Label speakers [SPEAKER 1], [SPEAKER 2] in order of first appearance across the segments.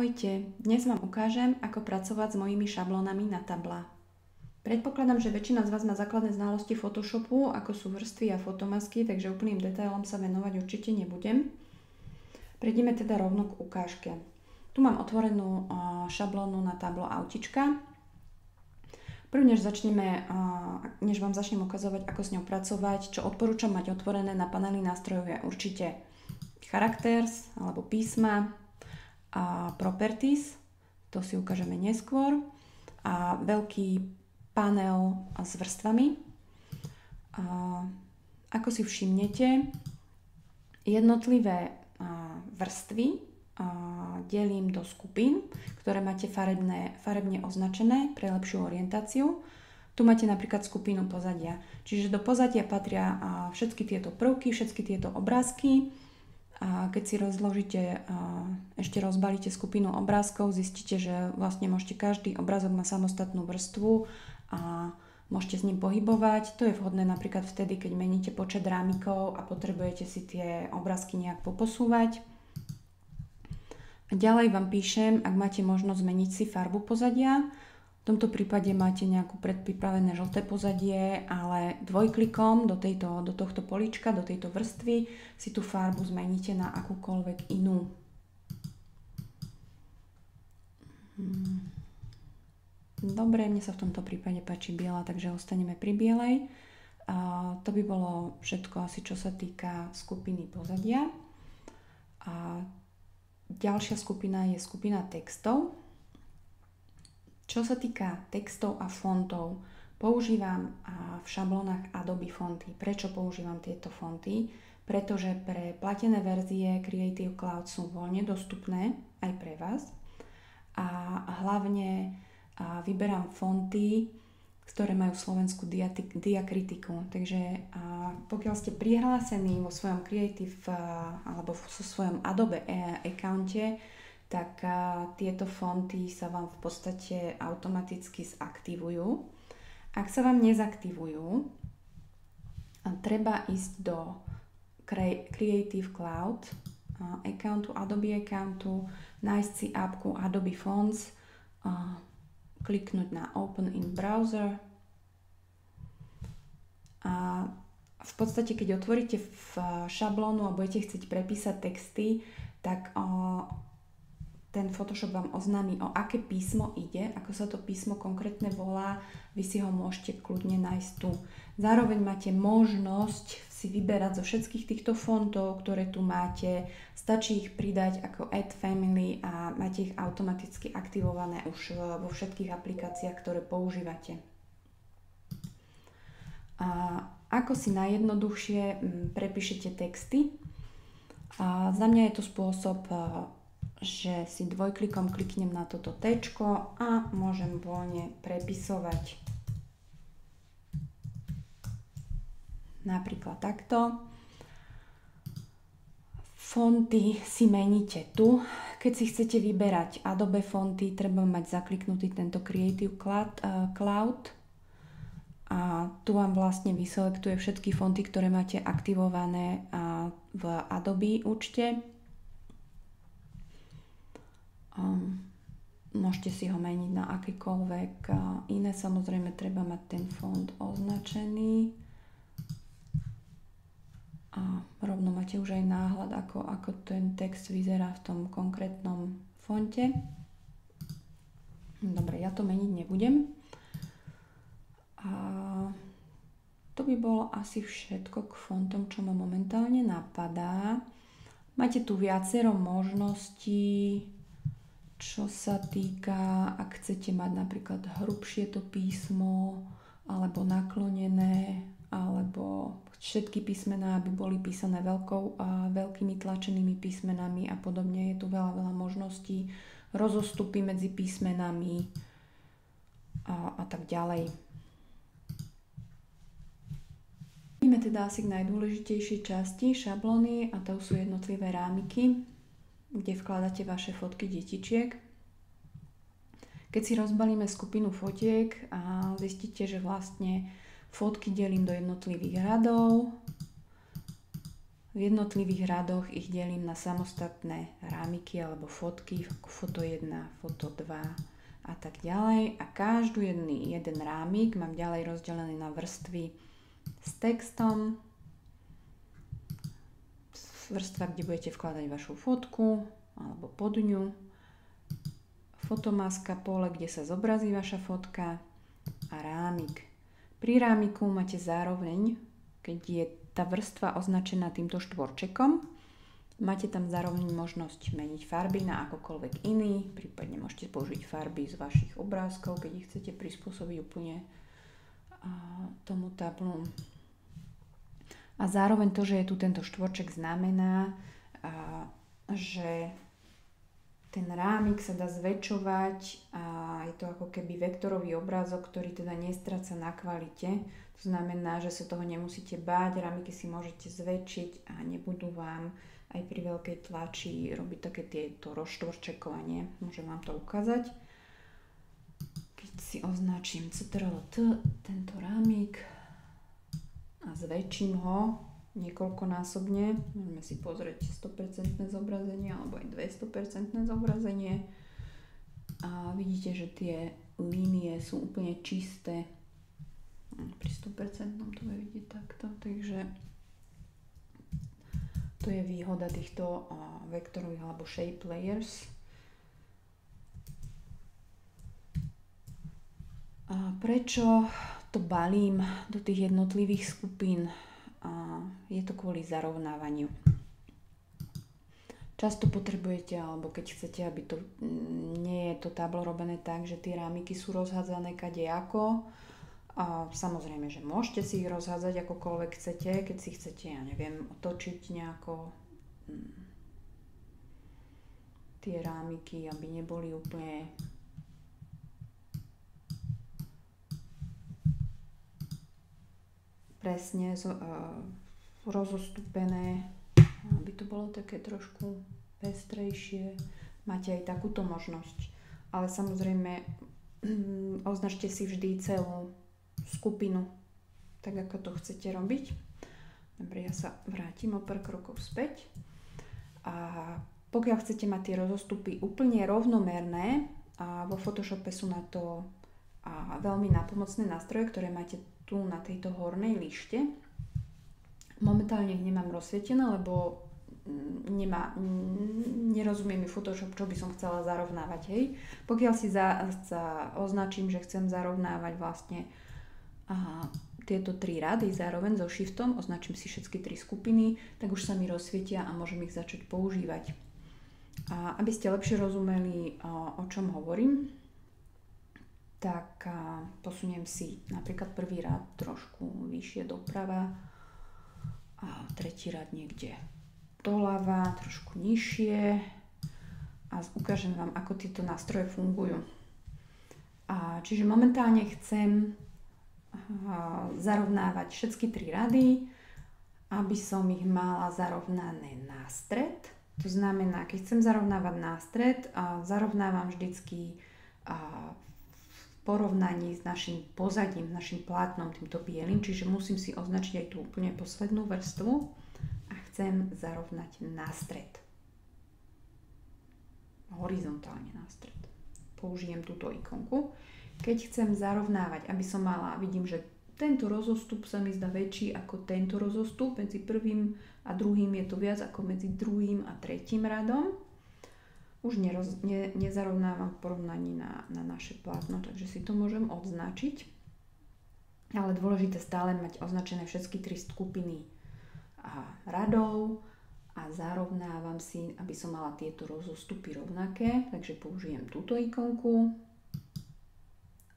[SPEAKER 1] Ahojte, dnes vám ukážem, ako pracovať s mojimi šablónami na tabla. Predpokladám, že väčšina z vás má základné znalosti Photoshopu, ako sú vrstvy a fotomasky, takže úplným detailom sa venovať určite nebudem. Prejdeme teda rovno k ukážke. Tu mám otvorenú šablónu na tablo autička. Prvne, než vám začnem ukazovať, ako s ňou pracovať, čo odporúčam mať otvorené na paneli nástrojov, je určite Characters alebo písma, a Properties, to si ukážeme neskôr, a veľký panel s vrstvami. Ako si všimnete, jednotlivé vrstvy delím do skupín, ktoré máte farebne označené pre lepšiu orientáciu. Tu máte napríklad skupinu pozadia, čiže do pozadia patria všetky tieto prvky, všetky tieto obrázky. A keď si ešte rozbalíte skupinu obrázkov, zistíte, že vlastne každý obrázok má samostatnú vrstvu a môžete s ním pohybovať. To je vhodné napríklad vtedy, keď meníte počet rámikov a potrebujete si tie obrázky nejak poposúvať. Ďalej vám píšem, ak máte možnosť zmeniť si farbu pozadia. V tomto prípade máte nejakú predpripravené žlté pozadie, ale dvojklikom do tohto políčka, do tejto vrstvy si tú farbu zmeníte na akúkoľvek inú. Dobre, mne sa v tomto prípade páči biela, takže ostaneme pri bielej. To by bolo všetko asi, čo sa týka skupiny pozadia. Ďalšia skupina je skupina textov. Čo sa týka textov a fontov, používam v šablónach Adobe fonty. Prečo používam tieto fonty? Pretože pre platené verzie Creative Cloud sú voľne dostupné aj pre vás. A hlavne vyberám fonty, ktoré majú slovenskú diakritiku. Takže pokiaľ ste prihlásení vo svojom Creative alebo vo svojom Adobe accounte, tak tieto fonty sa vám v podstate automaticky zaktivujú. Ak sa vám nezaktivujú, treba ísť do Creative Cloud accountu, Adobe accountu, nájsť si appku Adobe Fonts, kliknúť na Open in Browser a v podstate, keď otvoríte šablónu a budete chcieť prepísať texty, tak ten Photoshop vám oznámi, o aké písmo ide, ako sa to písmo konkrétne volá, vy si ho môžete kľudne nájsť tu. Zároveň máte možnosť si vyberať zo všetkých týchto fontov, ktoré tu máte, stačí ich pridať ako Add Family a máte ich automaticky aktivované už vo všetkých aplikáciách, ktoré používate. Ako si najjednoduchšie prepíšete texty? Za mňa je to spôsob, že si dvojklikom kliknem na toto téčko a môžem voľne prepisovať. Napríklad takto. Fonty si meníte tu. Keď si chcete vyberať Adobe fonty, treba mať zakliknutý tento Creative Cloud. A tu vám vlastne vyselektuje všetky fonty, ktoré máte aktivované v Adobe účte. Môžete si ho meniť na akékoľvek iné. Samozrejme, treba mať ten font označený. A rovno máte už aj náhľad, ako ten text vyzerá v tom konkrétnom fonte. Dobre, ja to meniť nebudem. A to by bolo asi všetko k fontom, čo ma momentálne napadá. Máte tu viacero možností, čo sa týka, ak chcete mať napríklad hrubšie to písmo, alebo naklonené, alebo všetky písmená, aby boli písané veľkými tlačenými písmenami a podobne. Je tu veľa možností, rozostupy medzi písmenami a tak ďalej. Ideme teda asi k najdôležitejšej časti šablóny a to sú jednotlivé rámiky, kde vkladáte vaše fotky detičiek. Keď si rozbalíme skupinu fotiek a zistíte, že vlastne fotky delím do jednotlivých radov, V jednotlivých radoch ich delím na samostatné rámiky alebo fotky, foto 1, foto 2 a tak ďalej. A každý jeden rámik mám ďalej rozdelený na vrstvy s textom. Vrstva, kde budete vkladať vašu fotku alebo pod ňu. Fotomaska, pole, kde sa zobrazí vaša fotka a rámik. Pri rámiku máte zároveň, keď je tá vrstva označená týmto štvorčekom, máte tam zároveň možnosť meniť farby na akokoľvek iný, prípadne môžete použiť farby z vašich obrázkov, keď ich chcete prispôsobiť úplne tomu tablu. A zároveň to, že je tu tento štvorček, znamená, že ten rámik sa dá zväčšovať a je to ako keby vektorový obrázok, ktorý teda nestráca na kvalite. To znamená, že sa toho nemusíte báť, rámiky si môžete zväčšiť a nebudú vám aj pri veľkej tlači robiť také tieto rozštvorčekovanie. Môžem vám to ukázať. Keď si označím Ctrl+T tento rámik a zväčším ho niekoľkonásobne, môžeme si pozrieť 100% zobrazenie alebo aj 200% zobrazenie a vidíte, že tie línie sú úplne čisté. Pri 100% to bude vidieť takto, takže to je výhoda týchto vektorových alebo shape layers. A prečo to balím do tých jednotlivých skupín? Je to kvôli zarovnávaniu. Často potrebujete, alebo keď chcete, aby to nie je to tablo robené tak, že tie rámiky sú rozhádzané kadejako. Samozrejme, že môžete si ich rozhádzať akokoľvek chcete, keď si chcete, ja neviem, otočiť nejako tie rámiky, aby neboli úplne presne rozostúpené, aby to bolo také trošku pestrejšie. Máte aj takúto možnosť. Ale samozrejme označte si vždy celú skupinu, tak ako to chcete robiť. Dobre, ja sa vrátim o pár krokov späť. A pokiaľ chcete mať tie rozostupy úplne rovnomerné, a vo Photoshope sú na to veľmi nápomocné nástroje, ktoré máte tu na tejto hornej lište. Momentálne ich nemám rozsvietené, lebo nerozumie mi Photoshop, čo by som chcela zarovnávať. Hej. Pokiaľ si označím, že chcem zarovnávať vlastne tieto 3 rady zároveň so shiftom, označím si všetky 3 skupiny, tak už sa mi rozsvietia a môžem ich začať používať. A aby ste lepšie rozumeli, o čom hovorím, tak posuniem si napríklad prvý rad trošku vyššie doprava a tretí rad niekde doľava, trošku nižšie a ukážem vám, ako tieto nástroje fungujú. Čiže momentálne chcem zarovnávať všetky 3 rady, aby som ich mala zarovnané na stred. To znamená, keď chcem zarovnávať na stred, zarovnávam vždycky v porovnaní s našim pozadím, našim plátnom, týmto bielým, čiže musím si označiť aj tú úplne poslednú vrstvu a chcem zarovnať na stred. Horizontálne na stred. Použijem túto ikonku. Keď chcem zarovnávať, aby som mala, vidím, že tento rozostup sa mi zdá väčší ako tento rozostup, medzi prvým a druhým je to viac ako medzi druhým a tretím radom. Už nezarovnávam v porovnaní na naše plátno, takže si to môžem odznačiť. Ale dôležité stále mať označené všetky 3 skupiny radov a zarovnávam si, aby som mala tieto rozostupy rovnaké, takže použijem túto ikonku.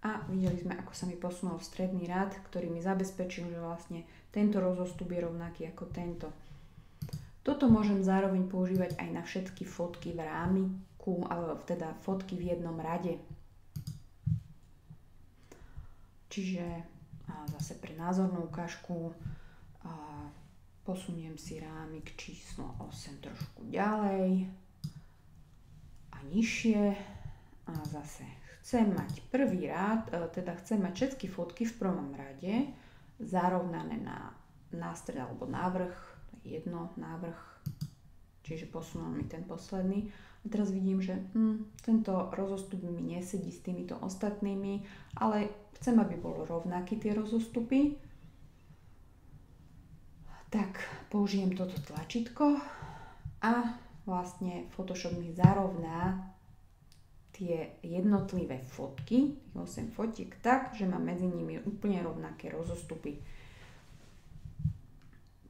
[SPEAKER 1] A videli sme, ako sa mi posunul v stredný rad, ktorý mi zabezpečil, že vlastne tento rozostup je rovnaký ako tento. Toto môžem zároveň používať aj na všetky fotky v rámiku, alebo teda fotky v jednom rade. Čiže zase pre názornú ukážku posuniem si rámik číslo 8 trošku ďalej a nižšie a zase chcem mať prvý rad, teda chcem mať všetky fotky v prvom rade zarovnané na stred alebo na vrch, jedno, návrh, čiže posunul mi ten posledný. A teraz vidím, že tento rozostup mi nesedí s týmito ostatnými, ale chcem, aby bol rovnaký tie rozostupy. Tak použijem toto tlačítko a vlastne Photoshop mi zarovná tie jednotlivé fotky, 8 fotiek, tak, že mám medzi nimi úplne rovnaké rozostupy.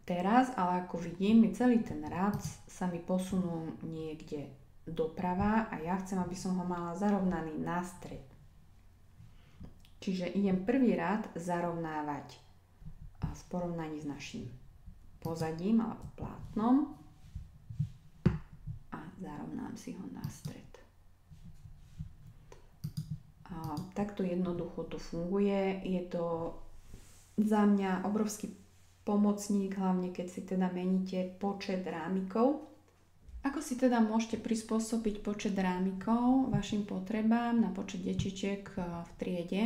[SPEAKER 1] Teraz, ale ako vidím, celý ten rad sa mi posunul niekde doprava a ja chcem, aby som ho mala zarovnaný na stred. Čiže idem prvý rad zarovnávať v porovnaní s našim pozadím alebo plátnom a zarovnám si ho na stred. A takto jednoducho to funguje. Je to za mňa obrovský pomocník, hlavne keď si teda meníte počet rámikov. Ako si teda môžete prispôsobiť počet rámikov vašim potrebám na počet dečičiek v triede?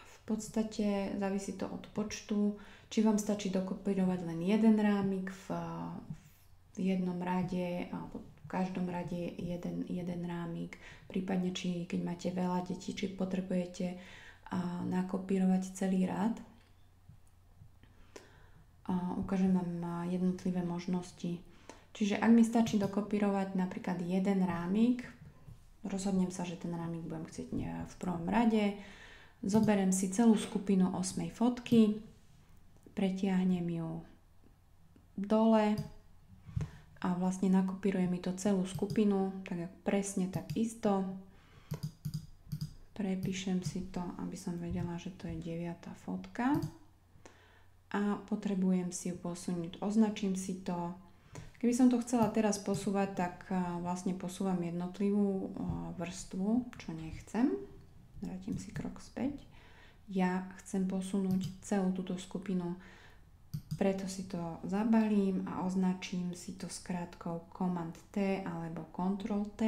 [SPEAKER 1] V podstate závisí to od počtu, či vám stačí dokopírovať len jeden rámik v jednom rade alebo v každom rade jeden rámik, prípadne či keď máte veľa detí, či potrebujete nakopírovať celý rad. Ukážem vám jednotlivé možnosti. Čiže ak mi stačí dokopírovať napríklad jeden rámik, rozhodnem sa, že ten rámik budem chcieť v prvom rade, zoberiem si celú skupinu 8 fotky, pretiahnem ju dole a vlastne nakopíruje mi to celú skupinu, tak presne tak isto. Prepíšem si to, aby som vedela, že to je 9. fotka. A potrebujem si ju posunúť. Označím si to. Keby som to chcela teraz posúvať, tak vlastne posúvam jednotlivú vrstvu, čo nechcem. Vrátim si krok späť. Ja chcem posunúť celú túto skupinu, preto si to zabalím a označím si to skratkou Command T alebo Ctrl T.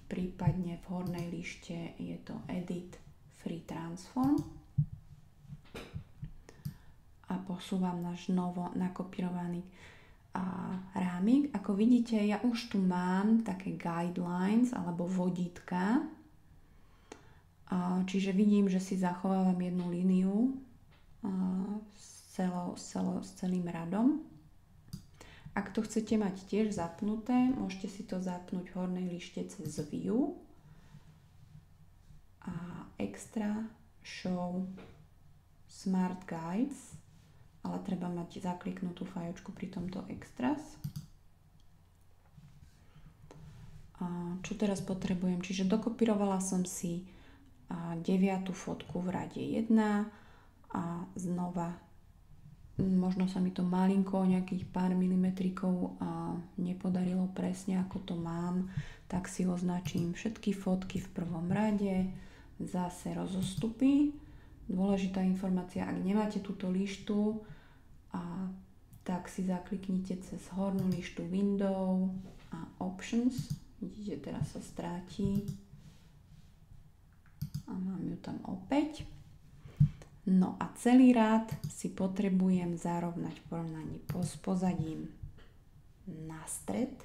[SPEAKER 1] Prípadne v hornej lište je to Edit Free Transform. A posúvam náš novo nakopírovaný rámik. Ako vidíte, ja už tu mám také guidelines alebo vodítka. Čiže vidím, že si zachovávam jednu líniu s celým radom. Ak to chcete mať tiež zapnuté, môžete si to zapnúť v hornej lište cez View a Extra, Show, Smart Guides, ale treba mať zakliknutú fajočku pri tomto Extras. Čo teraz potrebujem? Čiže dokopírovala som si 9. fotku v rade 1 a znova možno sa mi to malinko, nejakých pár milimetrikov nepodarilo presne ako to mám, tak si označím všetky fotky v prvom rade, zase rozostupy. Dôležitá informácia, ak nemáte túto lištu, tak si zakliknite cez hornú lištu Window a Options. Vidíte, teraz sa stráti a mám ju tam opäť. No a celý rád si potrebujem zarovnať v porovnaní s pozadím na stred.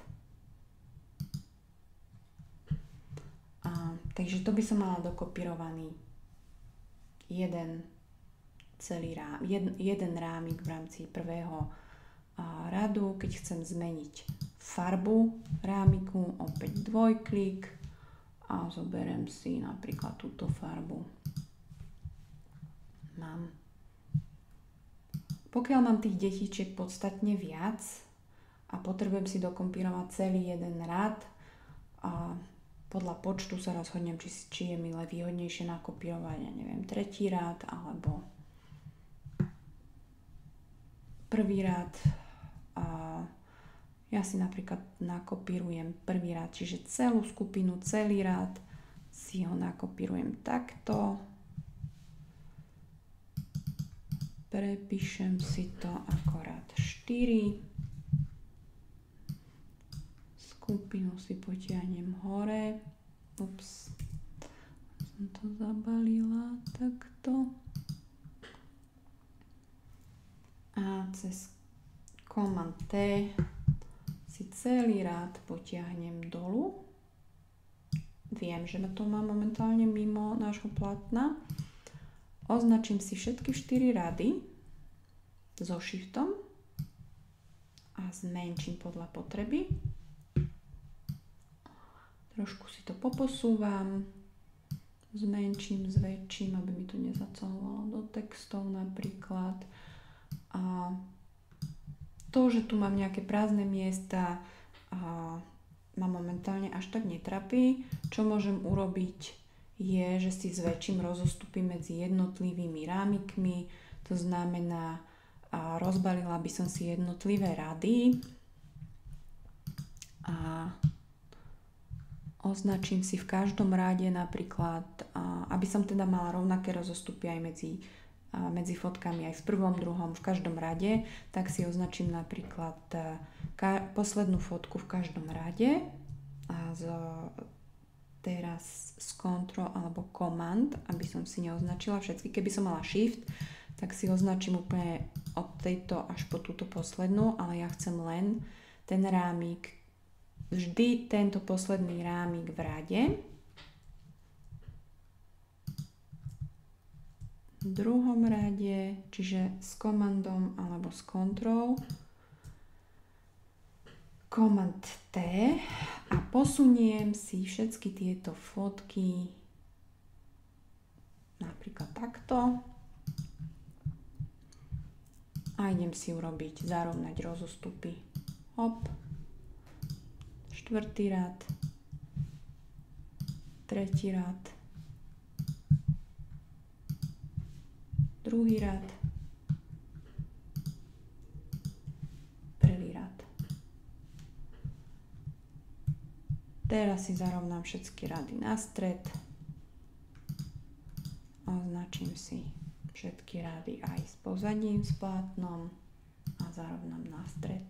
[SPEAKER 1] Takže to by som mala dokopírovaný jeden rámik v rámci prvého radu. Keď chcem zmeniť farbu rámiku, opäť dvojklik a zoberiem si napríklad túto farbu. Pokiaľ mám tých detičiek podstatne viac a potrebujem si dokompírovať celý jeden rad, a podľa počtu sa rozhodnem, či je mi výhodnejšie nakopírovať, ja neviem, tretí rad alebo prvý rad. Ja si napríklad nakopírujem prvý rad, čiže celú skupinu, celý rad si ho nakopírujem takto. Prepíšem si to ako rad 4. Skupinu si potiahnem hore. Ups. Som to zabalila takto. cez Command T si celý rád potiahnem dolu. Viem, že to mám momentálne mimo nášho plátna. Označím si všetky 4 rady so shiftom a zmenším podľa potreby. Trošku si to poposúvam, zmenším, zväčším, aby mi to nezacahovalo do textov napríklad. A to, že tu mám nejaké prázdne miesta, ma momentálne až tak netrapí. Čo môžem urobiť je, že si zväčším rozostupy medzi jednotlivými rámikmi. To znamená, rozbalila by som si jednotlivé rady a označím si v každom rade napríklad, aby som teda mala rovnaké rozostupy aj medzi fotkami aj v prvom, druhom, v každom rade, tak si označím napríklad poslednú fotku v každom rade a teraz z Ctrl alebo Command, aby som si neoznačila všetky. Keby som mala Shift, tak si označím úplne od tejto až po túto poslednú, ale ja chcem len ten rámik, vždy tento posledný rámik v rade. V druhom rade, čiže s komandom alebo s Ctrl, Command T a posuniem si všetky tieto fotky napríklad takto a idem si urobiť zarovnať rozostupy. Hop, 4. rad, 3. rad, 2. rad, 1. rad. Teraz si zarovnám všetky rady na stred. Označím si všetky rady aj s pozadím, s plátnom a zarovnám na stred.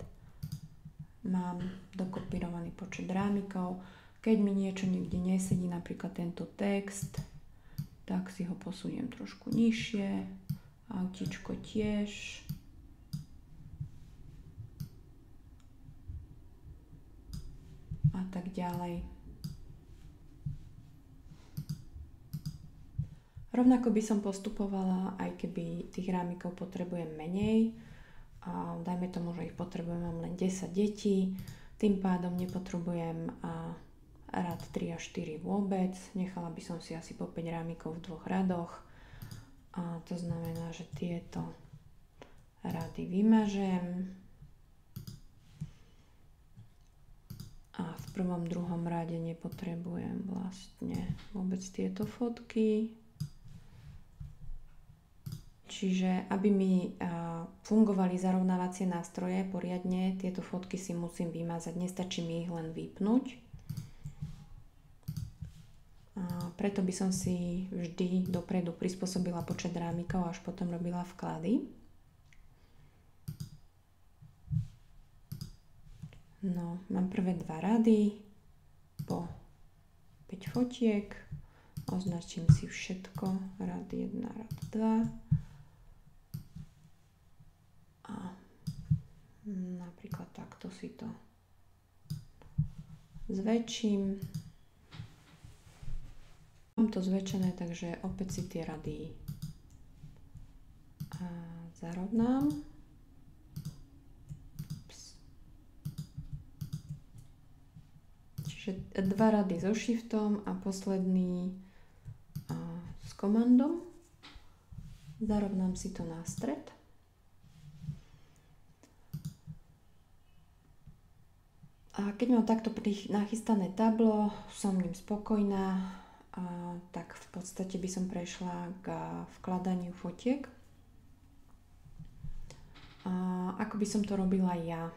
[SPEAKER 1] Mám dokopírovaný počet rámikov. Keď mi niečo niekde nesedí, napríklad tento text, tak si ho posuniem trošku nižšie. Autíčko tiež. A tak ďalej. Rovnako by som postupovala, aj keby tých rámikov potrebujem menej. A dajme tomu, že ich potrebujem, mám len 10 detí. Tým pádom nepotrebujem rad 3 a 4 vôbec. Nechala by som si asi po 5 rámikov v 2 radoch. A to znamená, že tieto rady vymažem. A v prvom, druhom rade nepotrebujem vlastne vôbec tieto fotky. Čiže aby mi fungovali zarovnávacie nástroje poriadne, tieto fotky si musím vymazať. Nestačí mi ich len vypnúť. Preto by som si vždy dopredu prispôsobila počet rámikov, až potom robila vklady. No, mám prvé 2 rady po 5 fotiek. Označím si všetko. Rad 1, rad 2. A napríklad takto si to zväčším. Mám to zväčšené, takže opäť si tie rady zarovnám. Čiže 2 rady so shiftom a posledný s komandom. Zarovnám si to na stred. A keď mám takto nachystané tablo, som ním spokojná, tak v podstate by som prešla k vkladaniu fotiek. Ako by som to robila ja?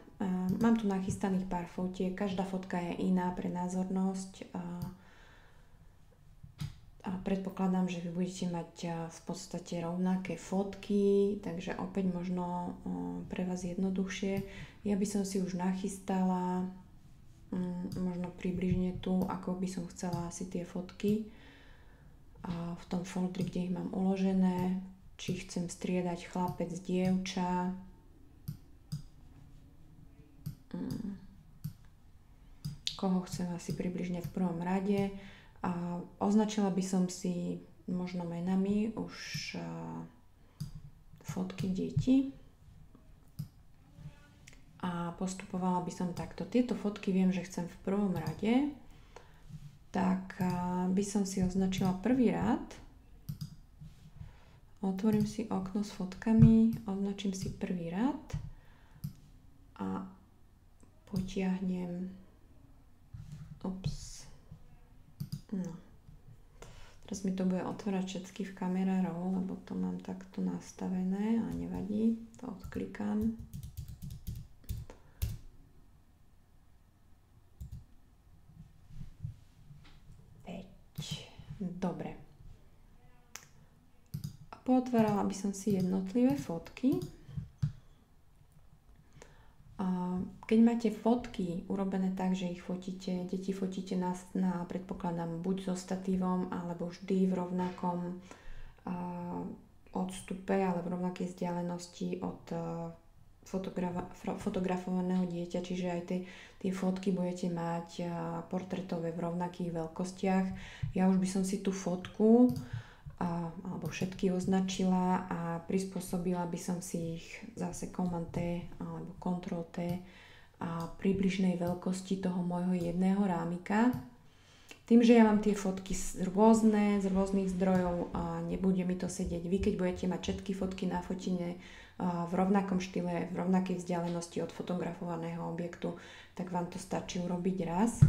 [SPEAKER 1] Mám tu nachystaných pár fotiek, každá fotka je iná pre názornosť. A predpokladám, že vy budete mať v podstate rovnaké fotky, takže opäť možno pre vás jednoduchšie. Ja by som si už nachystala možno približne tu, ako by som chcela asi tie fotky v tom foldri, kde ich mám uložené, či chcem striedať chlapec, dievča, koho chcem asi približne v prvom rade. A označila by som si možno menami už fotky detí. A postupovala by som takto. Tieto fotky viem, že chcem v prvom rade, tak by som si označila prvý rad. Otvorím si okno s fotkami, označím si prvý rad a potiahnem. No. Teraz mi to bude otvárať všetky v Camera Raw, lebo to mám takto nastavené a nevadí, to odklikám. Dobre. A pootvárala by som si jednotlivé fotky. A keď máte fotky urobené tak, že ich fotíte, deti fotíte na predpokladám, buď so statívom, alebo vždy v rovnakom odstupe, ale v rovnakej vzdialenosti od fotografovaného dieťa, čiže aj tie fotky budete mať portrétové v rovnakých veľkostiach. Ja už by som si tú fotku alebo všetky označila a prispôsobila by som si ich zase Command T alebo Ctrl T a približnej veľkosti toho môjho jedného rámika. Tým, že ja mám tie fotky z rôznych zdrojov a nebude mi to sedieť. Vy, keď budete mať všetky fotky nafotené v rovnakom štýle, v rovnakej vzdialenosti od fotografovaného objektu, tak vám to stačí urobiť raz.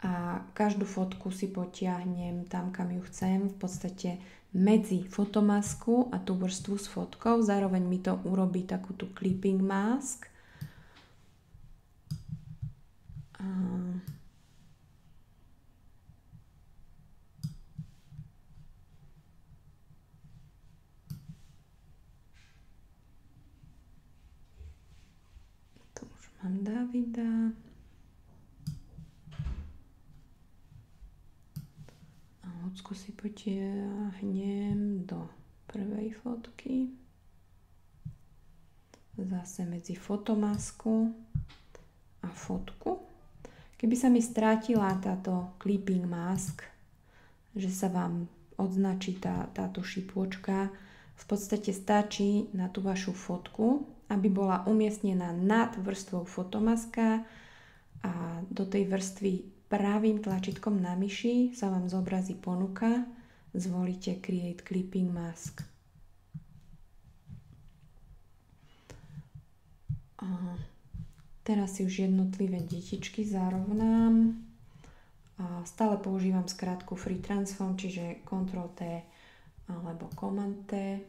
[SPEAKER 1] A každú fotku si potiahnem tam, kam ju chcem, v podstate medzi fotomasku a tú vrstvu s fotkou. Zároveň mi to urobí takú tú clipping mask. Mám Davida. A Lucku si potiahnem do prvej fotky. Zase medzi fotomasku a fotku. Keby sa mi strátila táto clipping mask, že sa vám odznačí táto šipôčka, v podstate stačí na tú vašu fotku, aby bola umiestnená nad vrstvou fotomaska a do tej vrstvy pravým tlačítkom na myši sa vám zobrazí ponuka. Zvolíte Create Clipping Mask. A teraz si už jednotlivé detičky zarovnám. A stále používam skratku Free Transform, čiže Ctrl T alebo Command T.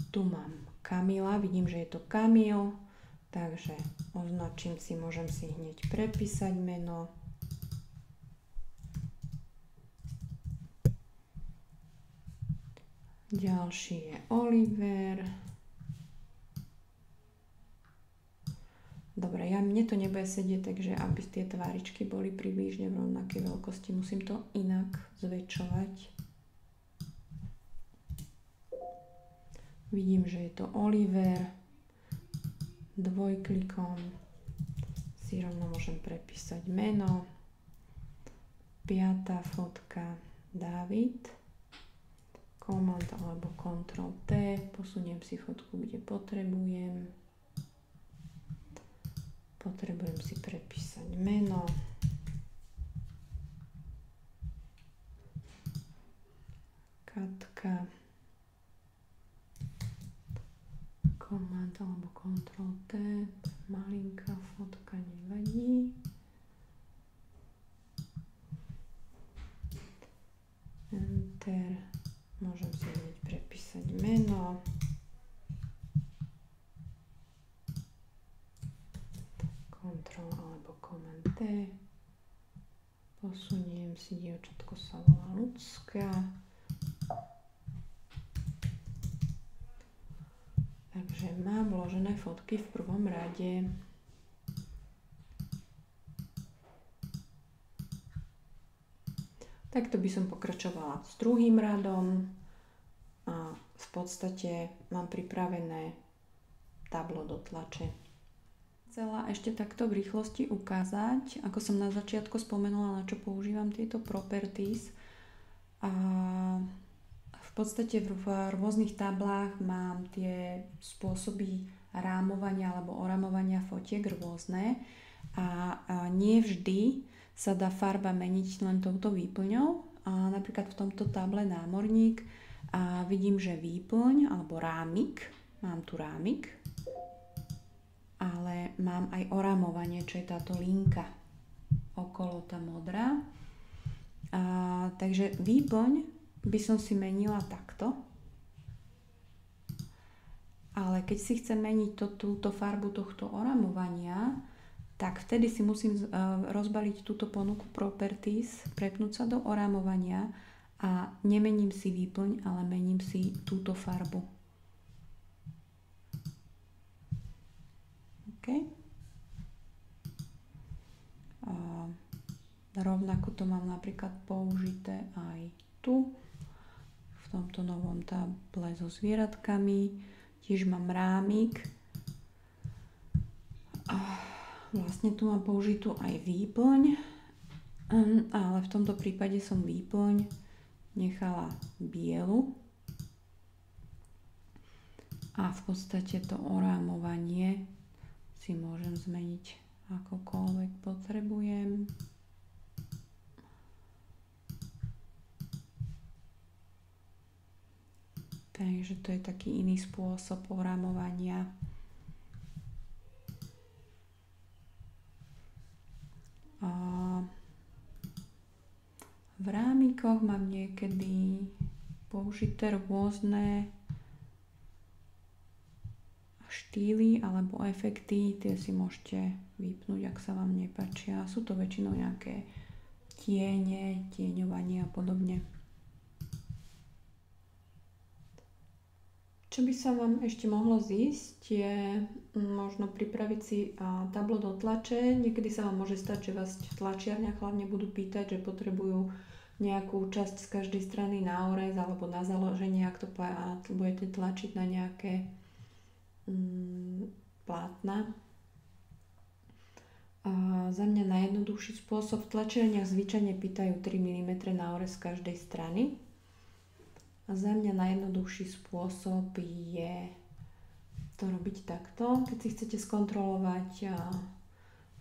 [SPEAKER 1] Tu mám Kamila, vidím, že je to Kamil, takže označím si, môžem si hneď prepísať meno. Ďalší je Oliver. Dobre, mne to nebude sedieť, takže aby tie tváričky boli približne v rovnakej veľkosti, musím to inak zväčšovať. Vidím, že je to Oliver. Dvojklikom si rovno môžem prepísať meno. 5. fotka David. Command alebo Ctrl T. Posuniem si fotku, kde potrebujem. Potrebujem si prepísať meno. Katka. Command alebo Ctrl T, malinká fotka, nevadí. Enter, môžem si hneď prepísať meno. Ctrl alebo Command T. Posuniem si, dievčatko sa volá Lucka. Takže mám vložené fotky v prvom rade. Takto by som pokračovala s druhým radom a v podstate mám pripravené tablo do tlače. Chcela ešte takto v rýchlosti ukázať, ako som na začiatku spomenula, na čo používam tieto properties. A v podstate v rôznych tablách mám tie spôsoby rámovania alebo oramovania fotiek rôzne a nie vždy sa dá farba meniť len touto výplňou. A napríklad v tomto table námorník a vidím, že výplň alebo rámik, mám tu rámik, ale mám aj oramovanie, čo je táto linka okolo tá modrá. Takže výplň by som si menila takto. Ale keď si chcem meniť túto farbu tohto oramovania, tak vtedy si musím rozbaliť túto ponuku properties, prepnúť sa do oramovania a nemením si výplň, ale mením si túto farbu. Rovnako to mám napríklad použité aj tu, v tomto novom table so zvieratkami. Tiež mám rámik. Vlastne tu mám použitú aj výplň, ale v tomto prípade som výplň nechala bielu. A v podstate to orámovanie si môžem zmeniť akokoľvek potrebujem. Takže to je taký iný spôsob orámovania. V rámikoch mám niekedy použité rôzne štýly alebo efekty, tie si môžete vypnúť, ak sa vám nepáčia. Sú to väčšinou nejaké tiene, tieňovanie a podobne. Čo by sa vám ešte mohlo zísť, je možno pripraviť si tablo do tlače. Niekedy sa vám môže stať, že vás v tlačiarniach hlavne budú pýtať, že potrebujú nejakú časť z každej strany na orez alebo na založenie, ak to budete tlačiť na nejaké plátna. Za mňa najjednoduchší spôsob, v tlačiarniach zvyčajne pýtajú 3 mm na orez z každej strany. A za mňa najjednoduchší spôsob je to robiť takto. Keď si chcete skontrolovať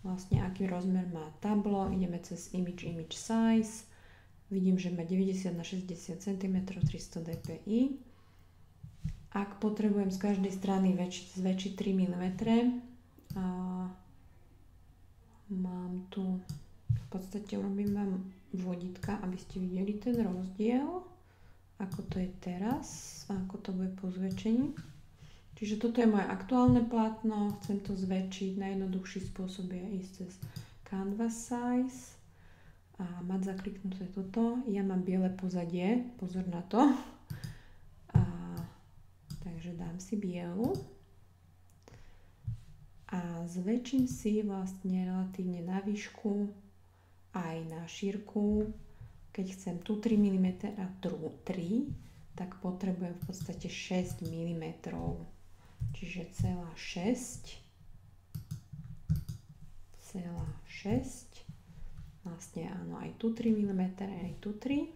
[SPEAKER 1] vlastne aký rozmer má tablo, ideme cez image size. Vidím, že má 90 na 60 cm, 300 dpi. Ak potrebujem z každej strany zväčšiť 3 mm, mám tu, v podstate urobím vám vodítka, aby ste videli ten rozdiel, ako to je teraz a ako to bude po zväčšení. Čiže toto je moje aktuálne plátno, chcem to zväčšiť. Najjednoduchší spôsob je ísť cez canvas size a mať zakliknuté toto. Ja mám biele pozadie, pozor na to. Takže dám si bielu a zväčším si vlastne relatívne na výšku aj na šírku. Keď chcem tu 3 mm a tu 3, tak potrebujem v podstate 6 mm. Čiže celá 6. Vlastne áno, aj tu 3 mm, aj tu 3.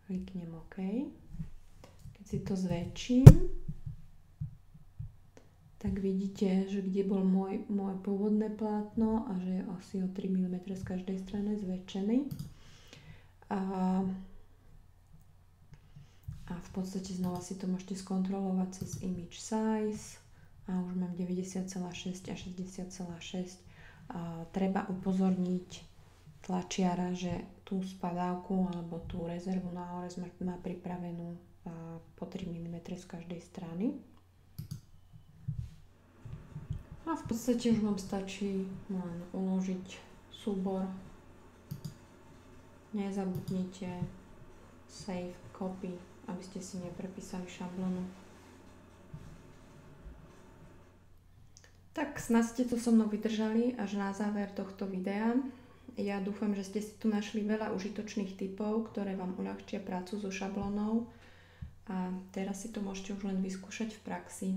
[SPEAKER 1] Kliknem OK. Keď si to zväčším, tak vidíte, že kde bol moje pôvodné plátno a že je asi o 3 mm z každej strany zväčšený. A v podstate znova si to môžete skontrolovať cez image size a už mám 90,6 a 60,6. Treba upozorniť tlačiara, že tú spadávku alebo tú rezervu na orez má pripravenú po 3 mm z každej strany. A v podstate už vám stačí len uložiť súbor. Nezabudnite save copy, aby ste si neprepísali šablónu. Tak snad ste to so mnou vydržali až na záver tohto videa. Ja dúfam, že ste si tu našli veľa užitočných tipov, ktoré vám uľahčia prácu so šablónou. A teraz si to môžete už len vyskúšať v praxi.